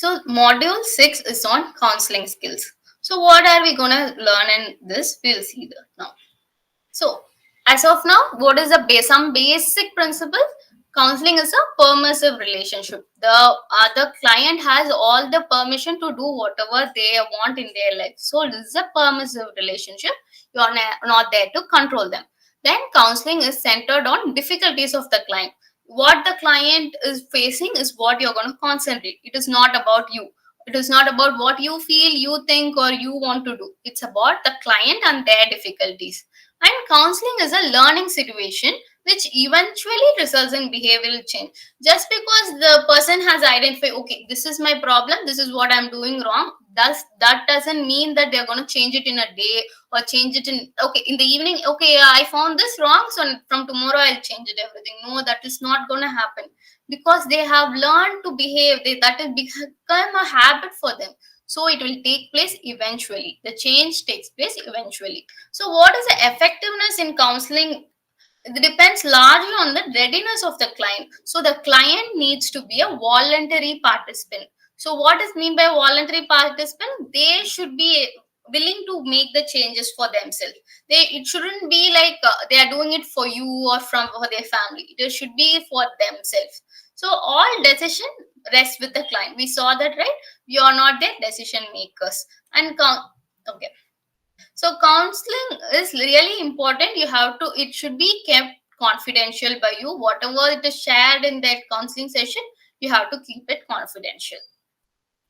So module 6 is on counseling skills. So what are we going to learn in this? We'll see that now. So as of now, what is the some basic principle? Counseling is a permissive relationship. The other client has all the permission to do whatever they want in their life. So this is a permissive relationship. You are not there to control them. Then counseling is centered on difficulties of the client. What the client is facing is what you're going to concentrate. It is not about you. It is not about what you feel, you think, or you want to do. It's about the client and their difficulties. And counseling is a learning situation which eventually results in behavioral change. Just because the person has identified, okay, this is my problem, this is what I'm doing wrong, that doesn't mean that they're going to change it in a day or change it in, okay, in the evening, okay, I found this wrong, so from tomorrow I'll change it everything. No, that is not going to happen because they have learned to behave. That has become a habit for them. So it will take place eventually. The change takes place eventually. So, what is the effectiveness in counseling? It depends largely on the readiness of the client. So, the client needs to be a voluntary participant. So, what is mean by voluntary participant? They should be willing to make the changes for themselves. It shouldn't be like they are doing it for you or for their family. It should be for themselves. So, all decision rests with the client. We saw that, right? We are not the decision makers. And okay. So counseling is really important. You have to, it should be kept confidential by you. Whatever it is shared in that counseling session, you have to keep it confidential.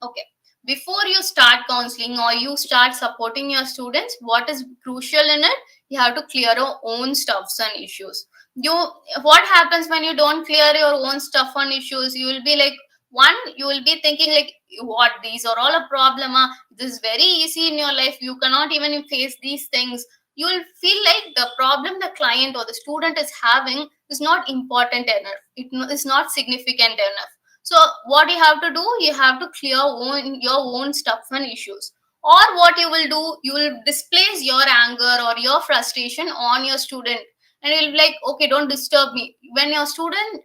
Okay. Before you start counseling or you start supporting your students, what is crucial in it? You have to clear your own stuffs and issues. What happens when you don't clear your own stuff and issues? You will be like, one, you will be thinking like, what, these are all a problem. This is very easy in your life. You cannot even face these things. You will feel like the problem the client or the student is having is not important enough. It is not significant enough. So what you have to do, you have to clear your own stuff and issues. Or what you will do, you will displace your anger or your frustration on your student, and you'll be like, okay, don't disturb me. When your student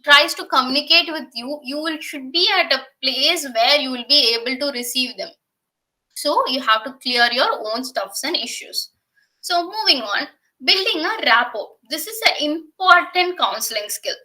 tries to communicate with you, you will should be at a place where you will be able to receive them. So you have to clear your own stuffs and issues. So moving on, building a rapport. This is an important counseling skill.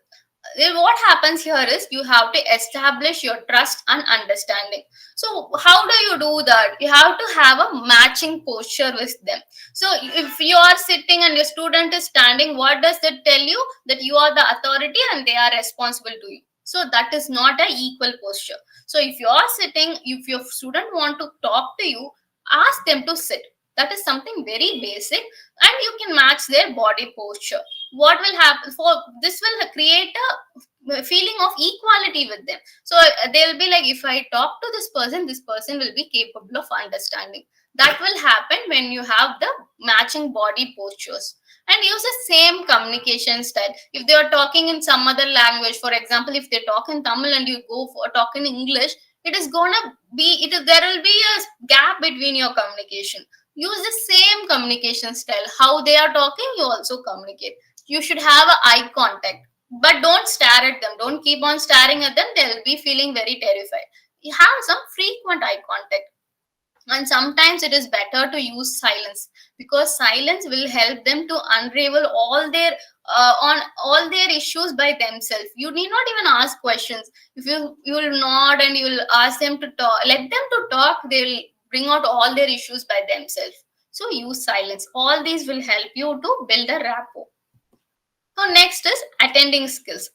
What happens here is you have to establish your trust and understanding. So how do you do that? You have to have a matching posture with them. So if you are sitting and your student is standing, what does that tell you? That you are the authority and they are responsible to you. So that is not an equal posture. So if you are sitting, if your student want to talk to you, ask them to sit. That is something very basic, and you can match their body posture. What will happen for this will create a feeling of equality with them. So they'll be like, if I talk to this person will be capable of understanding. That will happen when you have the matching body postures. And use the same communication style. If they are talking in some other language, for example, if they talk in Tamil and you go for talk in English, it is gonna be there will be a gap between your communication. Use the same communication style. How they are talking, you also communicate. You should have a eye contact, but don't stare at them. Don't keep on staring at them. They'll be feeling very terrified. You have some frequent eye contact. And sometimes it is better to use silence, because silence will help them to unravel all their on all their issues by themselves. You need not even ask questions. If you will nod and you will ask them to talk, let them to talk, they will bring out all their issues by themselves. So use silence. All these will help you to build a rapport. So next is attending skills.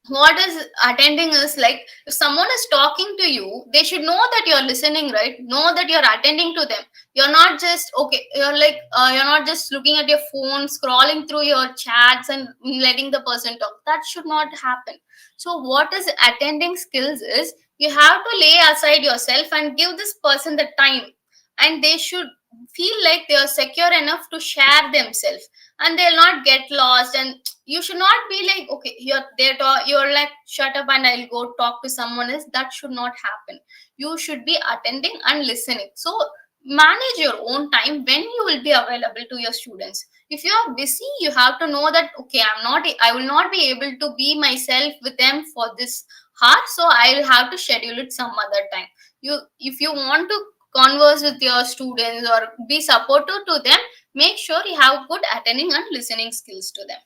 What is attending is like, if someone is talking to you, they should know that you're listening, right? Know that you're attending to them. You're not just okay, you're like you're not just looking at your phone, scrolling through your chats and letting the person talk. That should not happen. So what is attending skills is, you have to lay aside yourself and give this person the time, and they should feel like they are secure enough to share themselves, and they'll not get lost. And you should not be like, okay, you're like, shut up and I'll go talk to someone else. That should not happen. You should be attending and listening. So manage your own time when you will be available to your students. If you are busy, you have to know that, okay, I will not be able to be myself with them for this hour, so I'll have to schedule it some other time. If you want to converse with your students or be supportive to them, make sure you have good attending and listening skills to them.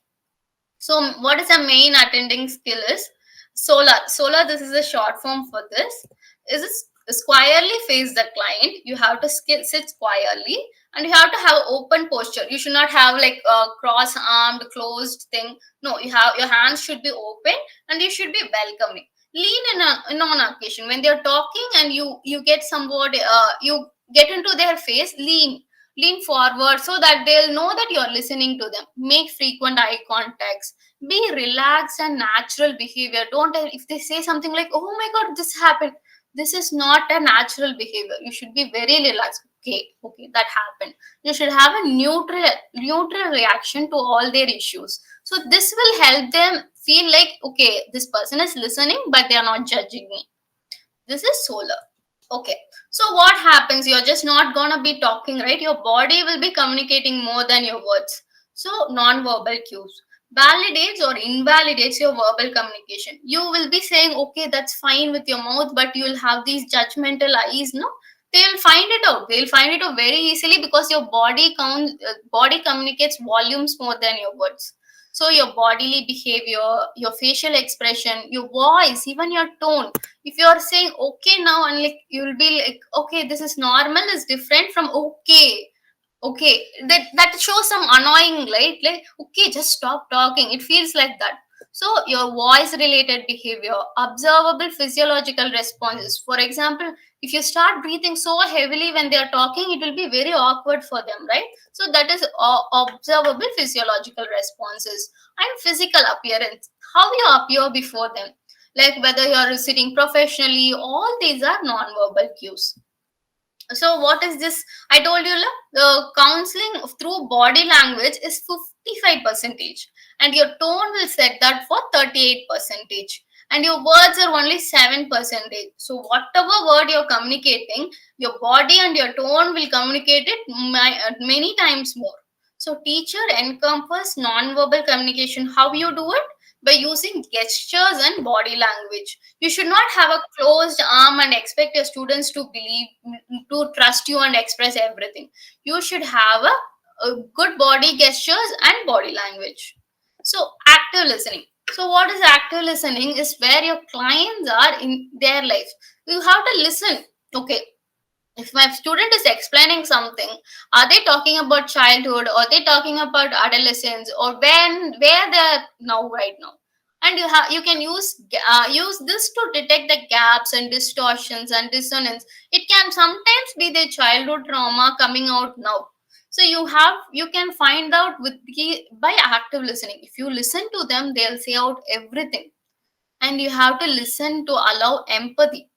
So what is the main attending skill is solar. Solar, this is a short form for this. Is squarely face the client. You have to sit squarely, and you have to have open posture. You should not have like a cross-armed, closed thing. No, you have your hands should be open, and you should be welcoming. Lean in on occasion when they're talking, and you get somewhat you get into their face. Lean forward so that they'll know that you're listening to them. Make frequent eye contacts. Be relaxed and natural behavior. Don't if they say something like, oh my god, this happened, this is not a natural behavior. You should be very relaxed. Okay, that happened. You should have a neutral reaction to all their issues. So this will help them feel like, okay, this person is listening, but they are not judging me. This is solar. Okay, so what happens? You're just not gonna be talking, right? Your body will be communicating more than your words. So, non-verbal cues validates or invalidates your verbal communication. You will be saying, okay, that's fine with your mouth, but you'll have these judgmental eyes, no? They'll find it out. They'll find it out very easily because your body communicates volumes more than your words. So your bodily behavior, your facial expression, your voice, even your tone, if you are saying okay now, and like you'll be like, okay, this is normal, is different from okay, that shows some annoying, right? Like, okay, just stop talking, it feels like that. So your voice related behavior, observable physiological responses. For example, if you start breathing so heavily when they are talking, it will be very awkward for them, right? So that is observable physiological responses. And physical appearance, how you appear before them, like whether you're sitting professionally, all these are non-verbal cues. So what is this? I told you, the counseling through body language is 55 percentage, and your tone will set that for 38 percentage, and your words are only 7 percentage. So whatever word you're communicating, your body and your tone will communicate it many times more. So teacher encompass non-verbal communication. How you do it? By using gestures and body language. You should not have a closed arm and expect your students to believe, to trust you and express everything. You should have a good body gestures and body language. So active listening. So what is active listening? Is where your clients are in their life. You have to listen. Okay, if my student is explaining something, are they talking about childhood, or they talking about adolescence, or where they're now, right now? And you can use this to detect the gaps and distortions and dissonance. It can sometimes be the childhood trauma coming out now. So you can find out by active listening. If you listen to them, they'll say out everything. And you have to listen to allow empathy.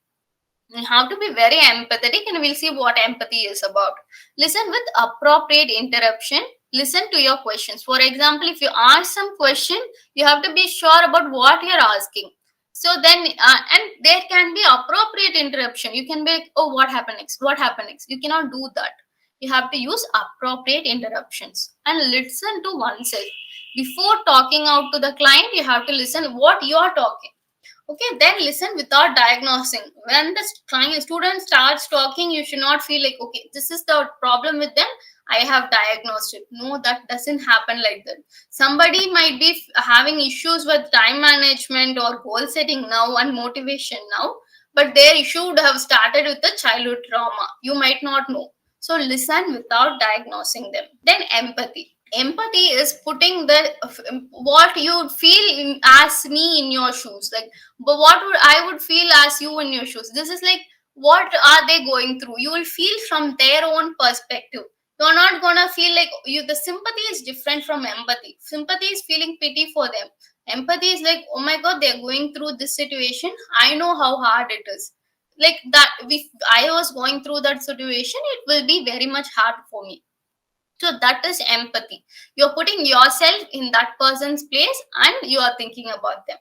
You have to be very empathetic, and we'll see what empathy is about. Listen with appropriate interruption. Listen to your questions. For example, if you ask some question, you have to be sure about what you're asking. So then, and there can be appropriate interruption. You can be like, oh, what happened next? What happened next? You cannot do that. You have to use appropriate interruptions and listen to oneself. Before talking out to the client, you have to listen what you are talking. Okay, then listen without diagnosing. When the client student starts talking, you should not feel like, okay, this is the problem with them, I have diagnosed it. No, that doesn't happen like that. Somebody might be having issues with time management or goal setting now and motivation now, but their issue would have started with the childhood trauma. You might not know. So listen without diagnosing them. Then empathy. Empathy is putting the what you would feel as me in your shoes, like, but what would I would feel as you in your shoes. This is like, what are they going through? You will feel from their own perspective. You're not gonna feel like you. The sympathy is different from empathy. Sympathy is feeling pity for them. Empathy is like, oh my god, they're going through this situation, I know how hard it is. Like that, if I was going through that situation, it will be very much hard for me. So that is empathy. You're putting yourself in that person's place and you are thinking about them.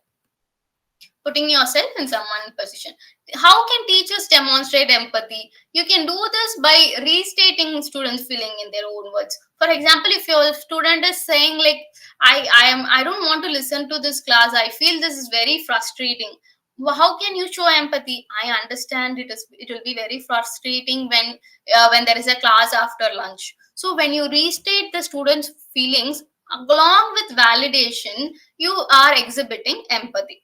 Putting yourself in someone's position. How can teachers demonstrate empathy? You can do this by restating students' feeling in their own words. For example, if your student is saying like, I don't want to listen to this class, I feel this is very frustrating. How can you show empathy? I understand it will be very frustrating when there is a class after lunch. So when you restate the students feelings along with validation, you are exhibiting empathy.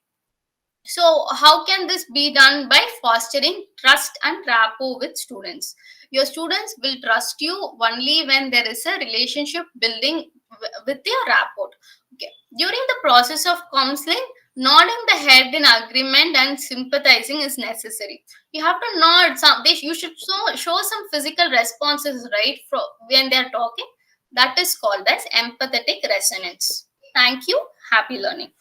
So, how can this be done? By fostering trust and rapport with students. Your students will trust you only when there is a relationship building with your rapport. Okay. During the process of counseling, nodding the head in agreement and sympathizing is necessary. You have to nod. You should show some physical responses, right, when they are talking. That is called as empathetic resonance. Thank you. Happy learning.